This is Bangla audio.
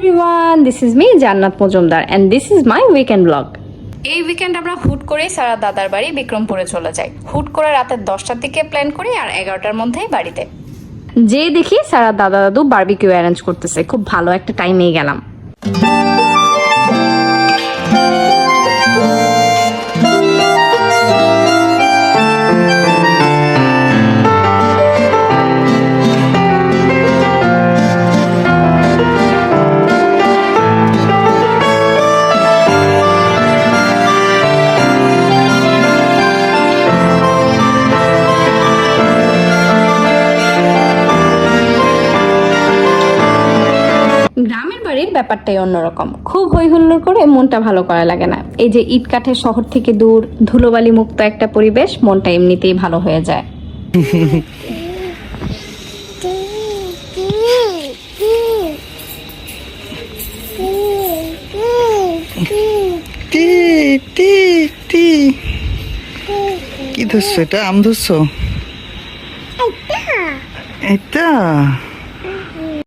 এভরিওয়ান, দিস ইজ মি জান্নাত Majumdar and this is my weekend blog. এই উইকেন্ড আমরা হুট করেই সারা দাদার বাড়ি বিক্রমপুরে চলে যাই। হুট করে রাতের 10টার দিকে প্ল্যান করি আর 11টার মধ্যেই বাড়িতে যে দেখি সারা দাদা দাদু বারবিকিউ অ্যারেঞ্জ করতেছে। খুব ভালো একটা টাইমেই গেলাম। গ্রামের বাড়ির ব্যাপারটাই অন্যরকম, খুব হই হুল্লোড় করে মনটা ভালো করা লাগে না। এই যে ইট কাঠের শহর থেকে দূর, ধুলোবালি মুক্ত একটা পরিবেশ, মনটা এমনিতেই ভালো হয়ে যায়। কি ধরছো? এটা আম ধরছো? এটা